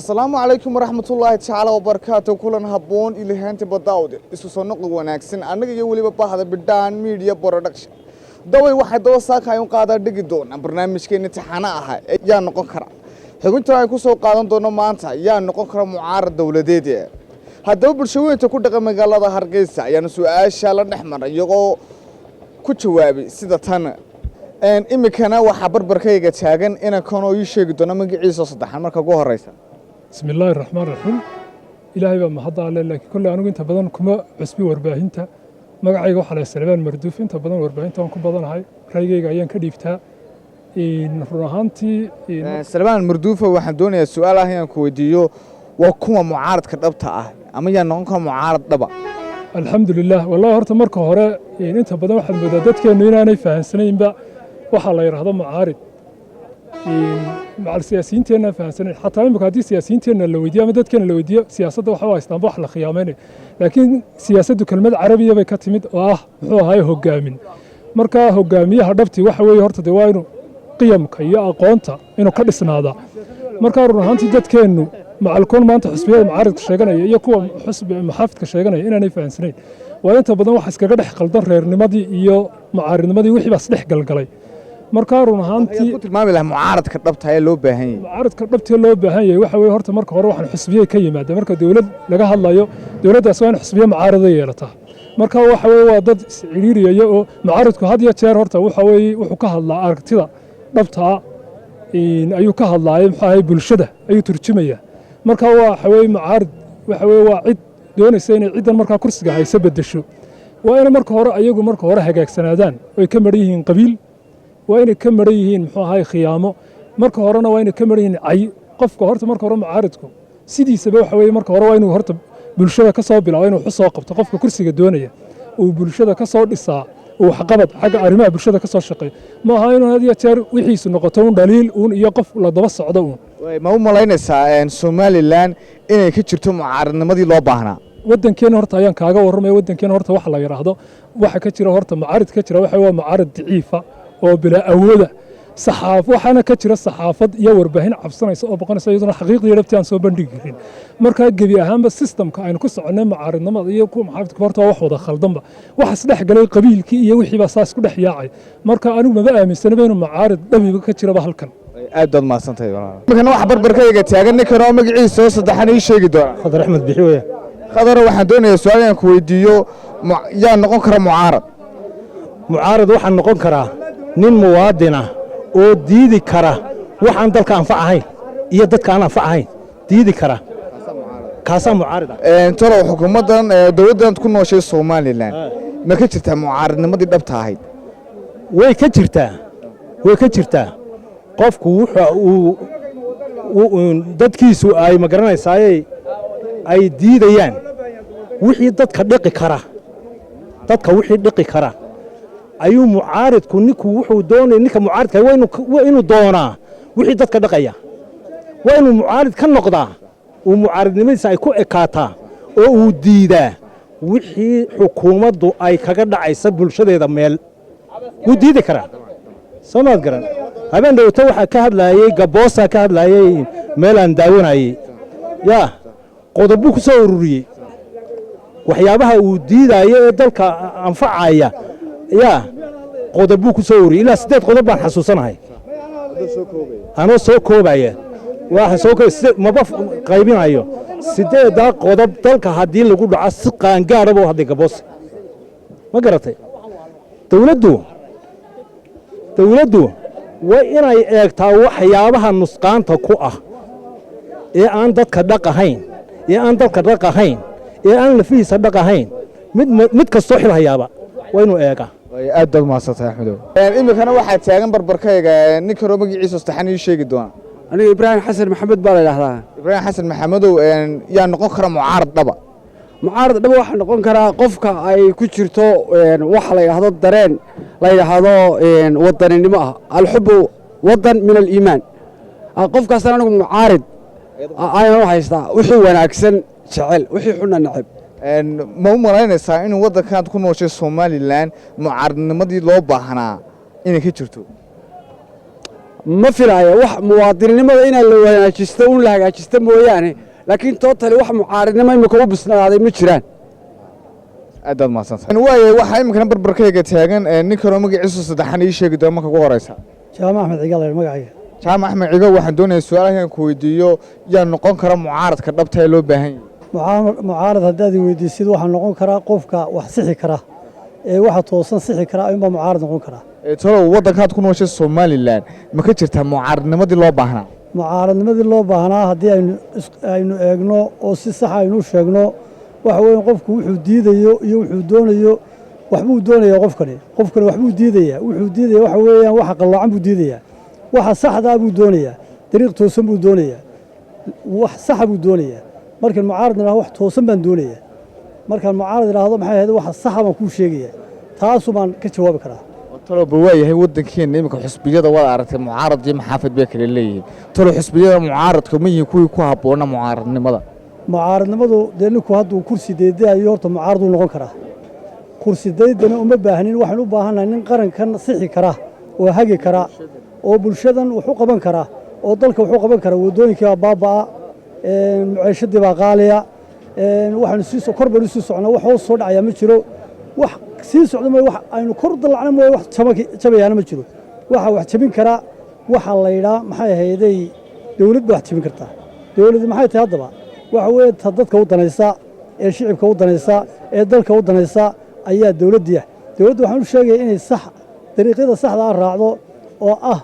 السلام عليكم ورحمة الله تعالى وبركاته كلنا هبون إلى هانت بداود إسوسنا قوانكسن أنا يقولي بباه هذا بدان ميديا برودكشن دوي واحد دو ساق هايون قادر دقيدون برنامج كي نتحناها يا نقول كرا حكون ترى يكون سوق قادم دونا مانتا يا نقول كرا معارض دولتي هذا بالشوية تكون دقم مقالة هرقيسة يعني سؤال شال نحمر يقو كتشوابي سيدا تانا إن إمكانه وحبر بركيجة تاجن إن كانوا يشيك دونا مقعيسة صدحان مركا جوه الرئيسة بسم الله الرحمن الرحيم إلهي بما حضر على لك كل أنا قلت بدن كم عسبي ورباهنتا مقعي وحلا السلمان مردوف أنت بدن ورباهنتا وكم بدن هاي رأيي عيان كديفتها إن رهانتي السلمان مردوفة واحد دوني السؤال هي كوديو وكم معارض كتبتها أما ينونكم معارض طبعا الحمد لله والله هرت مركه هراء إن أنت بدن واحد مدادات كأنه أنا نفهم سنين بقى وحلا يرهض معارض مع السياسيين تينا فهمسنا حتى لما كادي السياسيين تينا اللي وديا مدد كان اللي وديا سياسة وحوا استنباح على خيامين لكن سياسة كلمة عربية بكتمد هو هاي هجامين مركا هجامية هدفتي وحوي هرت دوائنه قيم كيا أقوانتا إنه كدسنا هذا مركا رهانتي جد كأنه مع الكون ما أنت حسبيه معارض كشجنا يكون حسب محافظ كشجنا إن أنا فاهم سنين وأنت بدنا وحس كجد حقل ضر نمدي يو معارض نمدي وحي بس لحق قلي marka run ahaantii ku tilmaami lahaa mucaaradka dhabta ee loo baahan yahay mucaaradka dhabta loo baahan yahay waxa weey horta marka hore waxaan xisbiye ka yimaada marka dawlad laga hadlayo dawladdaas waa in xisbiye mucaarada yeelata marka waxa weey waa dad ciriiriya oo mucaaradku had iyo jeer horta waxa weey wuxuu ka hadlaa aragtida dhabta ayuu ka hadlaayay maxay bulshada ayuu turjumaya marka waxa weey mucaarad waxa weey waa cid doonaysa inay ciidan marka kursiga haysa bedesho waa in marka hore ayagu marka hore hagaagsanaadaan oo ka marayeen qabiil وين كم مريهين محاها خيامه مركه هرنا وين كم مريهين عي قفك هرت مركه هرم معارضكم سيدي سبب حوي مركه هر وين هرت بالشدة كصاب بلا وين وحصة قبت قفك كرسي الدنيا وبالشدة كصار الساعة وحقبت حاجة أرماء بالشدة كصار شقي ما هاي هذه تيار ويحيس النقطون دليل يقف ولا ضبص عدوه ما هو ملاين ساعة سومالي لان إن كتشرتم معارض نمدي الله بهنا ودن كين هرت أيام كاجا ورمي ودن كين هرت وحلا يراهده واحد كتير هرت معارض كتير واحد هو معارض ضعيفة oo bila awooda saxaafo waxaana ka jira saxaafad iyo warbaahin cabsanaysa oo boqonaysa iyaduna xaqiiqdii rabti aan soo bandhigi karin marka gebi ahaanba systemka aynu ku soconay mucaaradnimada iyo ku maxaafadka horta wax wada khaldanba waxa isdhex galay qabiilkii iyo wixii ba saas ku dhex yaacay marka anigu maba aaminsanaba inuu mucaarad dhabiga ka jiraba halkan aad baad maasantahay markan wax barbarkayga taagan ninkan oo magaciisa soo saddexan ii sheegi doona Khadar Axmed Bixiwe Khadar waxaan doonayaa su'aal aan ku weydiiyo yaa noqon kara mucaarad waxaan noqon karaa nin muwaadin ah oo diidi kara waxaan dalka anfac ahayn iyo dadka aan anfac ahayn diidi kara kaasa mucaarad tolo xukuumadan dawladdan ku nooshay Soomaaliland ma ka jirtaa mucaaradnimadii dhabta ahayd way ka jirtaa qofku wuxuu dadkiisu ay ma garanaysaa ay diidayaan wixii dadka dhiqi kara ayuu mucaaridku ninku wuxuu doonay ninka mucaaridka waa inuu doonaa wixii dadka dhaqaya waa inuu mucaarid ka noqdaa uu mucaaridnimadiisa ay ku ekaataa oo uu diidaa wixii xukuumaddu ay kaga dhacaysa bulshadeeda meel wuu diidi karaa soo maad garan habeen dhowto waxaa ka hadlaayey gaboosaa ka hadlaayey meel aan daawanayey yaa qodob buu ku soo ururiyey waxyaabaha uu diidaayo ee dalka anfacaya yaa qodob buu ku soo ururiyey ilaa 8 qodob baan xasuusanahay anoo soo koobaya waxa soo maba qaybinayo 8 qodob dalka haddii lagu dhaco si qaangaaraba oo hadda gaboos ma garatay dawladdu waa inay eegtaa waxyaabaha nusqaanta ku ah ee aan dadka dhaqahayn ee aan lafihiisa dhaqahayn mid kastoo xilhayaaba waa inuu eegaa aad baad maasantahay Axmedow imikana waxaa taagan barbarkayga ninka roo magaciisa saxan ii sheegi doona aniga Ibrahim Xasan Maxamed baa la yiraahdaa Ibrahim Xasan Maxamedow yaa noqon kara mucaarad dhaba waxa noqon kara qofka ay ku jirto waxa la yiraahdo dareen la yiraahdo wadaninimo ah alxubu wadan min aliimaan qofkaas anigu mucaarad ayaan u haystaa wixii wanaagsan jecel wixii xunna nacib ma u malaynaysaa inuu waddankan ku nooshay Soomaaliland mucaaradnimadii loo baahnaa inay ka jirto ma filaya wax muwaadinnimada inaan la wanaajisto un la hagaajisto mooyaane laakiin tootali wax mucaaridnimo imika u bisnaaday ma jiraan aadaad mahadsantahay waayahay waxaa iminkana barbarkayga taagan nin kaloo magaciisu saddexan ii sheegi doona marka ugu horeysa jaamac axmed cigaal magacayga jaamac axmed cigaal waxaan doonayaa su-aalahan ku weydiiyo yaa noqon kara mucaaradka dhabta ee loo baahan yahay mucaarad haddaad weydiisid waxaa noqon karaa qofka wax sixi kara ee waxa toosan sixi kara ayuunbaa mucaarad noqon karaa talow waddankaad ku nooshay somalilan ma ka jirtaa mucaaradnimadii loo baahnaa mucaaradnimadii loo baahnaa haddii aynu eegno oo si saxa aynu sheegno waxa weeye qofku wuxuu diidayo iyo wuxuu doonayo waxbuu doonayaa qofkani waxbuu diidayaa wuxuu diidaya waxa weeyaan waxa qalloocan buu diidayaa waxa saxdaa buu doonayaa dariiq toosan buu doonayaa wax saxa buu doonayaa markaan mucaarad idhaahdo wax toosan baan doonayaa markaan mucaarad idhaahdo maxay ahayd waxa saxa baan kuu sheegayaa taasu baan ka jawaabi karaa taloba waa yahay waddankeena iminka xusbiyada waad aragtay mucaarad iyo maxaafid bay kala leeyihiin talow xusbiyada mucaaradka ma yihiin kuwii ku habboona mucaaradnimada mucaaradnimadu dee ninku hadduu kursi deedayo horta mucaaraduu noqon karaa kursi daydana uma baahnin waxaan u baahannahay nin qarankan sixi kara oo hagi kara oo bulshadan wax u qaban kara oo dalka wax u qaban kara waddooyinkii baa baaba'a muceeshadii baa qaaliya waxaanu kor baynu sii socnaa wax hoos soo dhacayaa ma jiro wax sii socda mooye wax aynu kor dallacna mooye wax jabayaana ma jiro waxa wax jabin karaa waxa la yidhaa maxay ahayday dawlad baa wax jabin kartaa dawladdu maxay tahay haddaba waxa weeye ta dadka u danaysa ee shicibka u danaysa ee dalka u danaysa ayaa dawladdiia dawladdu waxaan u sheegaya inay dariiqyada saxdaa raacdo oo ah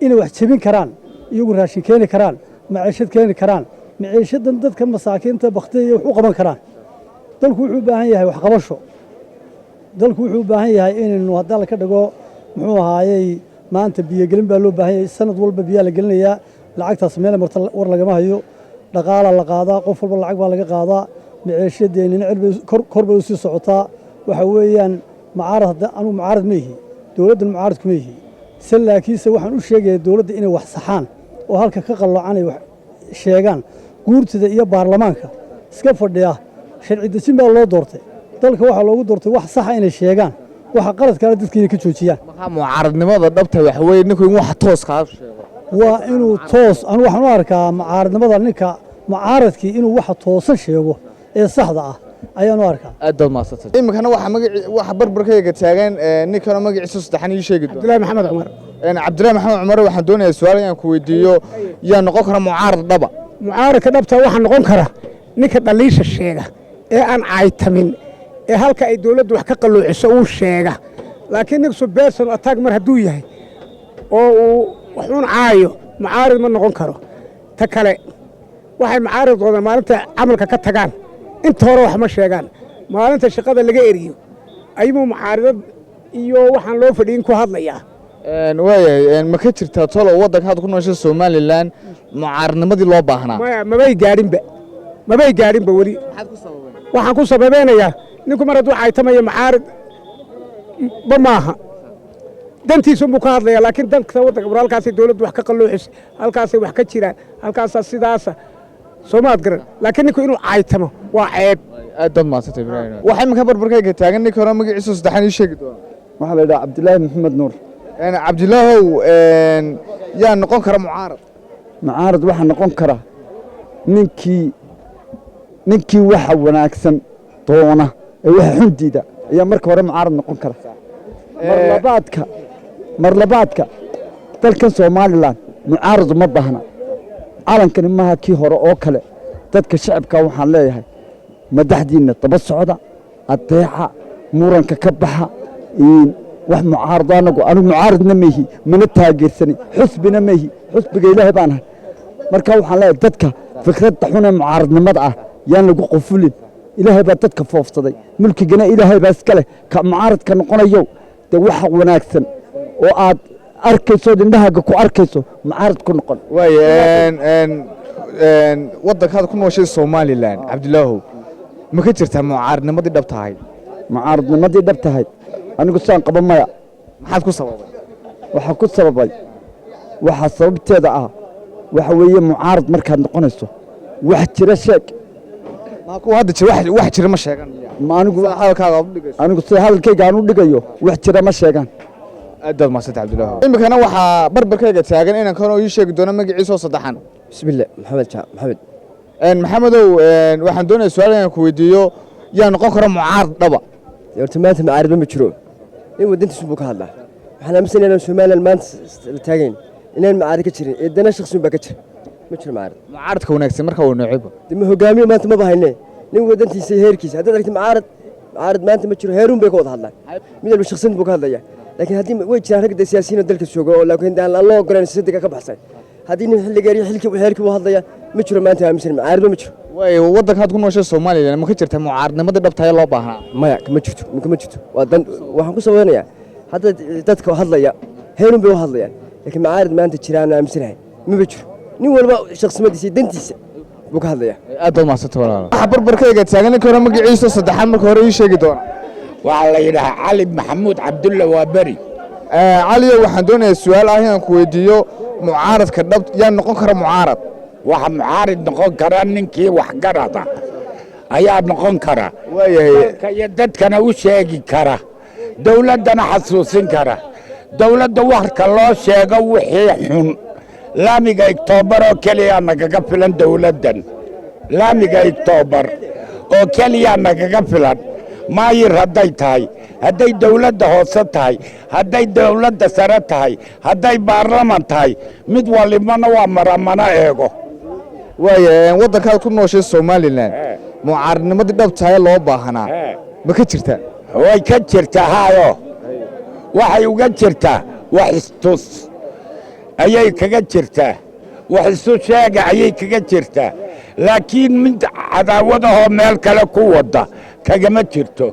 inay wax jebin karaan iyagu raashin keeni karaan maciishad keeni karaan maciishadan dadka masaakiinta baktiyaya wax u qaban karaan dalku wuxuu u baahan yahay waxqabasho dalku wuxuu u baahan yahay inaynu haddii la ka dhigo muxuu ahaayey maanta biyogelin baa loo baahan yahay sanad walba biyaa la gelinayaa lacagtaas meel marta war lagama hayo dhaqaala la qaadaa qof walba lacag baa laga qaadaa maciishadeennina kor bay u sii socotaa waxa weeyaan anugu mucaarad ma ihi dowladdan mucaaradku ma ihi se laakiinse waxaan u sheegayaa dowladda inay wax saxaan oo halka ka qalloocan ay wax sheegaan guurtida iyo baarlamaanka iska fadhiya sharci dejin baa loo doortay dalka waxaa loogu doortay wax saxa inay sheegaan waxa qaladkaana dadka inay ka joojiyaan markaa mucaaradnimada dhabta waxa weeye ninku in wax toos kaa sheego waa inuu toos anu waxaan u arkaa mucaaradnimada ninka mucaaradkii inuu waxa toosan sheego ee saxda ah ayaan u arkaa aad baad mahadsantay iminkana waxa barbarkayga taagan ninkanoo magaciisa saddexan ii sheegi doona cabdillaahi maxamed cumar cabdillaahi maxamed cumar waxaan doonayaa su-aal inaan ku weydiiyo yaa noqon kara mucaarad dhaba mucaaradka dhabta waxaa noqon kara ninka dhaliisha sheega ee aan caaytamin ee halka ay dawladdu wax ka qalloociso uu sheega laakiin ninku beerson attack mar hadduu yahay oo uu waxuun caayo mucaarid ma noqon karo ta kale waxay mucaaridooda maalinta camalka ka tagaan inta hore wax ma sheegaan maalinta shaqada laga eriyo ayuu mucaaridad iyo waxaan loo fadhiyin ku hadlayaa waayahay ma ka jirtaa tolo waddanka had ku noosha somalilan mucaaradnimadii loo baahnaa mabay gaadhinba weli waxaan ku sababeynayaa ninku mar hadduu caytamayo mucaarid ba maaha dantiisunbuu ka hadlaya laakiin danka waddanka war halkaasay dawladdu wax ka qalloocisa halkaasay wax ka jiraan halkaasaa sidaasa soomaad garan laakiin ninku inuu caytamo waa ceeb aad baad mahadsantay ibraahim waxaa iminka barbarkayga taagan ninka hore magaciisa saddexan ii sheegi doona waxaa la yidhaha cabdillaahi maxamed nuur cabdilaahow yaa noqon kara mucaarad mucaarad waxaa noqon kara ninkii waxa wanaagsan doona ee waxa xundiida ayaa marka hore mucaarad noqon kara marlabaadka dalkan somalilan mucaarad uma baahna calankani maaha kii hore oo kale dadka shacabka waxaan leeyahay madaxdiinna daba socda adeeca muranka ka baxa wax mucaarado anigu mucaaradna maihi mana taageersani xusbina maihi xusbiga ilaahay baan ahay marka waxaan leeyahay dadka fikradda xun ee mucaaradnimada ah yaan lagu qofulin ilaahay baa dadka foofsaday mulkigana ilaahay baa iska leh ka mucaaradka noqonayo dee waxa wanaagsan oo aad arkayso indhahaaga ku arkayso mucaarad ku noqon waddankaad ku nooshay somalilan cabdilaahow ma ka jirtaa mucaaradnimadii dhab tahay mucaaradnimadii dhab tahay anigu saan qaba maya maxaad ku sababay waxaa ku sababay waxaa sababteeda ah waxa weeye mucaarad markaad noqonayso wax jira sheeg kuwa hadda jira wax jira ma sheegan anigu sida hadalkayga aan u dhigayo wax jira ma sheegaan aad baad mahadsantahay cabdilaahi imikana waxaa barbarkayga taagan inaan kanoo ii sheegi doono magaciisoo saddexan bismillah maxamed maxamed maxamedow waxaan doonaya su-aal inaan ku weydiiyo yaa noqon kara mucaarad dhaba horta maanta macaaridba ma jiro nin wadantiisu buu ka hadlaa waxaan aaminsanaya inaan somalilan maanta la taagayn inaan macaarid ka jirin ee dana shakhsiun baa ka jira ma jiro macaarid mucaaradka wanaagsan marka waa nooceba dee ma hogaamiyo maanta ma bahayne nin wadantiisa iyo heerkiisa haddaad aragti macaarid maanta ma jiro heeruun bay ka wada hadlaan mid walba shakhsiyan buu ka hadlaya laakiin haddii way jiraan rag dee siyaasiyiin oo dalka jooga oo laakiin aan loo ogolayn siyaasadda ka baxsan haddii nin xilligeer iyo xilkii buu hadlaya ma jiro maanta aaminsan macaaridba ma jiro way waddankaad ku nooshay Soomaaliland ma ka jirta mucaaradnimada dhabta ee loo baahnaa maya kama jirto waa dan waxaan ku sabaynayaa hadda dadka hadlaya heerun bay u hadlayaan laakiin macaarid maanta jiraan aaminsanahay ma jiro nin walba shakhsiyadiisa dantiisa buu ka hadlayaa aad baad mahadsantahay walaal waxa barbarkayga taagan ninka hore magaciisa saddexan marka hore ii sheegi doona waxaa la yidhahaa cali maxamuud cabdulla waa beri caliyo waxaan doonayaa su-aal ah inaan ku weydiiyo mucaaradka dhab yaa noqon kara mucaarad waxa mucaarid noqon kara ninkii waxgarada ayaa noqon kara waayahay iyo dadkana u sheegi kara dawladdana xasuusin kara dawladda warka loo sheego wixii xun laamiga Oktoobar oo keliya nagaga filan dawladdan laamiga Oktoobar oo keliya nagaga filan maayir hadday tahay hadday dawladda hoose tahay hadday dawladda sare tahay hadday baarlaman tahay mid walibana waa maramana eego waayahay waddankaad ku nooshay Soomaaliland mucaaradnimadii dhabta ee loo baahnaa ma ka jirtaa way ka jirtaa haayo waxay uga jirtaa wax istus ayay kaga jirtaa wax isu sheega ayay kaga jirtaa laakiin mid cadaawadahoo meel kale ku wada kagama jirto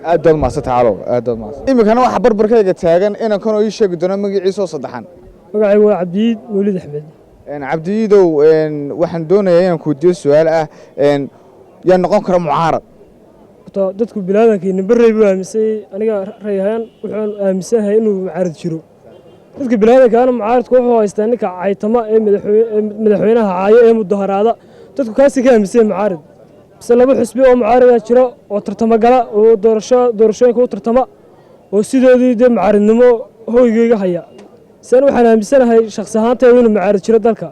aad baad mahadsantahay calow aad baad mahadsan imikana waxaa barbarkayga taagan inaan kanoo ii sheegi doono magaciisoo saddexan magacaygu waa cabdiyiid mawlid axmed cabdiyiidow waxaan doonayaa inaan ku weydiiyo su-aal ah yaa noqon kara mucaarad dadku bilaadankiina barrey buu aaminsay aniga ray ahaan wuxuu aaminsanahay inuu mucaarad jiro dadka bilaadankaana mucaaradku wuxuu haystaa ninka caytama ee madaxweynaha caayo ee mudaharaada dadku kaasi ka aaminsan mucaarid bise laba xisbi oo mucaarada jira oo tartama gala oo doorashooyinka u tartama oo sidoodii dee mucaaridnimo hoygeyga haya san waxaan aaminsanahay shakhsi ahaanteedu inuu mucaarid jiro dalka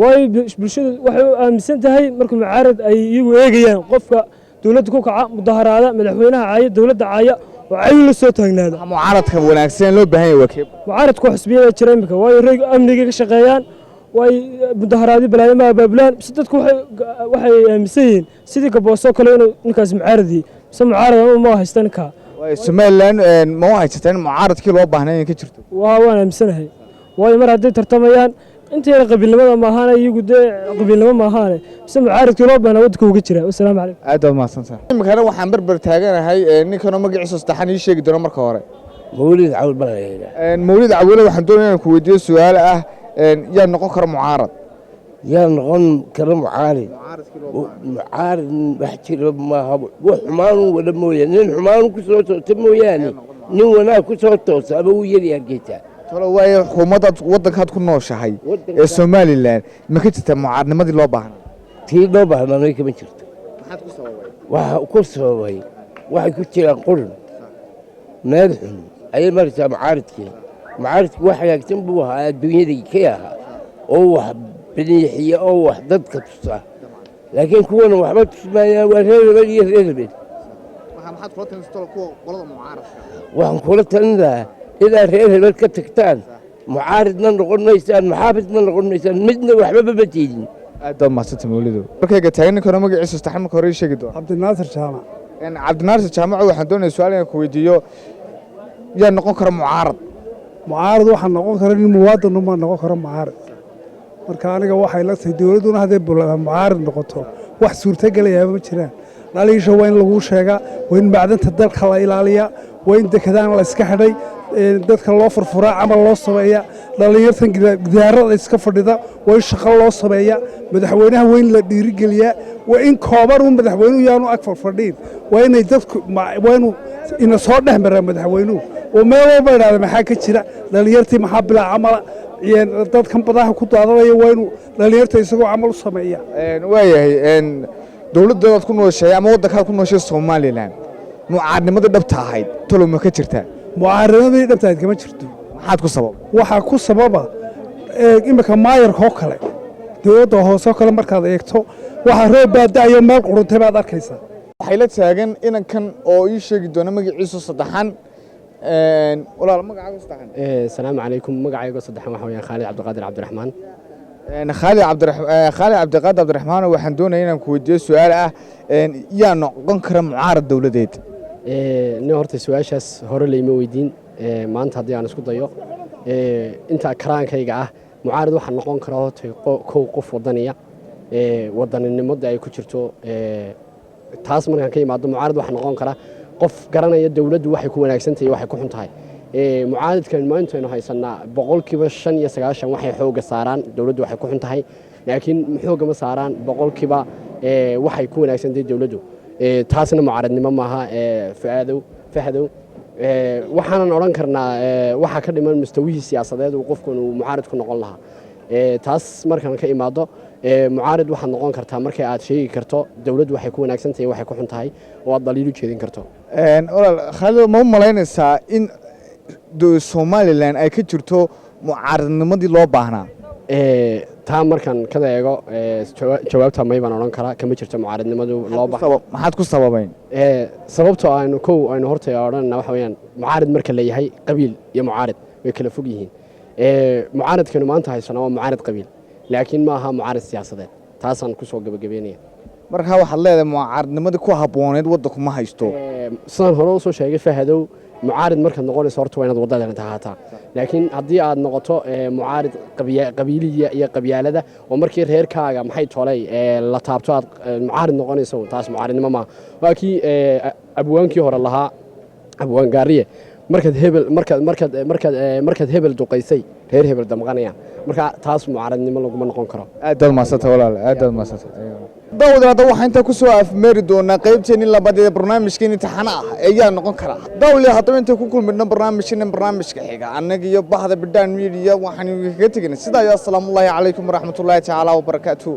waayo bulshadu waxay u aaminsan tahay markuu mucaarad ay iyagu eegayaan qofka dawladda ku kaca mudaharaada madaxweynaha caaya dawladda caaya oo cayu la soo taagnaada mucaaradka wanaagsan loo baahan yahay waa kee mucaaradku xisbiyada jira imika waayo rayg amniga ka shaqeeyaan way mudaharaadii balaayama abaabulaan mise dadku waxay aaminsan yihiin sidii gabooso kale inuu ninkaas mucaaradii mise mucaarad ma haysta ninkaa Somaliland ma u haysataa in mucaaradkii loo baahnaa inay ka jirto waan aaminsanahay waayo mar hadday tartamayaan inteeda qabiilnimada maahaane iyagu dee qabiilnimo maahaane mise mucaaradkii loo baahnaa waddanka uga jira wasalaamu calaykum aad baad mahadsantahay imikana waxaan barbar taaganahay ninkanoo magaciisa saddexan ii sheegi doono marka hore mawlid cawil balaayda mawlid cawile waxaan doonaya inaan ku weydiiyo su-aal ah yaa noqon kara mucaarad yaa noqon kara mucaarid mucaarid wax jira maaha wax xumaan wada mooyaane nin xumaan ku soo toosa mooyaane nin wanaag ku soo toosa ama uu yari hargeysa tolo waayo xukuumaddaad waddankaad ku nooshahay ee Somaliland ma ka jirta mucaaradnimadii loo baahnaa tii loo baahnaa kama jirto waxa ku sababay waxay ku jiraan qurun meel xun ayay maraysaa mucaaridku wax hagaagsan buu ahaa adduunyadii ka ahaa oo wax biniixiya oo wax dadka tusa laakiin kuwana waxba tusmaayaan waa reer hebel iyo reer hebel waxaan kula talin lahaa ilaa reer hebel ka tagtaan mucaaridna noqon maysaan maxaafidna noqon maysaan midna waxbaba ma jeedin aad baad mahadsantahay mawlidow markayga taagan ninkan magaciisa saddexan marka hore ii sheegi doona cabdinaasir jaamac cabdinaasir jaamac waxaan doonayaa su-aal inaan ku weydiiyo yaa noqon kara mucaarad waxaa noqon kara nin muwaadin uma noqon karo mucaarad marka aniga waxay la tahay dawladduna hadday mucaarid noqoto wax suurtagelayaaba ma jiraan dhaliisha waa in laguu sheegaa waa in macdanta dalka la ilaaliyaa waa in dekedaan la iska xidhay dadka loo furfuraa camal loo sameeya dhallinyartan gidaarada iska fadhida waa in shaqo loo sameeya madaxweynaha waa in la dhiirigeliyaa waa in kooban un madaxweynuhu yaanu ag fadhiin waa inay dadku waa inuu ina soo dhex maraa madaxweynuhu oo meel walba idhaahda maxaa ka jira dhallinyartii maxaa bilaa camala dadkan badaha ku daadanaya waa inuu dhallinyarta isagoo camal u sameeya waayahay dawladdaad ku nooshahay ama waddankaad ku nooshay Somaliland mucaaradnimadii dhabta ahayd tolo ma ka jirtaa mucaaradnimadii dhabta ahayd kama jirto maxaad ku sabab waxaa ku sababa imika maayarka oo kale dowladda hoose oo kale markaad eegto waxaa roob baa da'ayo meel quruntay baad arkaysaa waxay la taagan inankan oo ii sheegi doona magaciisu saddexan walaal magacaaga saddexan asalaamu calaykum magacayga saddexan waxa weeyaan khaalid cabdiqaadir cabdiraxmaan khaalid cabdiqaadir cabdiraxmaan waxaan doonaya inaan ku weydiiyo su-aal ah yaa noqon kara mucaarad dowladeed nin horta su-aashaas hore layma weydiin maanta haddii aan isku dayo inta karaankayga ah mucaarad waxaa noqon kara horta kow qof wadaniya wadaninimada ay ku jirto taas markaan ka imaado mucaarad waxaa noqon kara qof garanaya dowladdu waxay ku wanaagsantahay waxay ku xun tahay mucaaradkan maantaynu haysanaa boqolkiiba 95 waxay xooga saaraan dowladdu waxay ku xun tahay laakiin xooga ma saaraan boqolkiiba waxay ku wanaagsantahay dowladdu taasna mucaaradnimo maaha fahdow waxaanan odhan karnaa waxaa ka dhiman mustawihii siyaasadeed uu qofku inuu mucaarid ku noqon lahaa taas markaan ka imaado mucaarid waxaad noqon kartaa markay aad sheegi karto dowladdu waxay ku wanaagsantahay waxay ku xun tahay oo aad daliil u jeedin karto walaal khaalid ma u malaynaysaa in somalilan ay ka jirto mucaaradnimadii loo baahnaa taa markaan kada eego jawaabta may baan odhan karaa kama jirto mucaaradnimadu loo baahnaa maxaad ku sababayn sababtoo aynu horta odhanna waxa weeyaan mucaarid marka la yahay qabiil iyo mucaarid way kala fog yihiin mucaaradkanu maanta haysana waa mucaarid qabiil laakiin ma aha mucaarid siyaasadeed taasaan ku soo gabagabeynaya markaa waxaad leedahay mucaaradnimadii ku habbooneed waddanku ma haysto sidaan hore usoo sheegay fahadow mucaarid markaad noqonayso horta waa inaad waddadan tahaataa laakiin haddii aad noqoto mucaarid qabiiliya iyo qabyaalada oo markii reerkaaga maxay tolay la taabto aad mucaarid noqonayso taas mucaaridnimo maaha waa kii abwaankii hore lahaa abwaan gaariye markaad hebel duqaysay reer hebel damqanayaan marka taas mucaaradnimo laguma noqon karo aad maasanta walaal aad maasanta dawladda waxaan inta ku soo afmeeri doonaa qaybteeni labaad ee barnaamijkeen imtixaan ah ayaa noqon kara dawladda haddaba inta ku kulmidna barnaamijka xiga annaga iyo bahda bidhaan media waxaan kaga tegnay sidaa ya salaamu alaykum waraxmatullaahi tacaala wa barakaatuh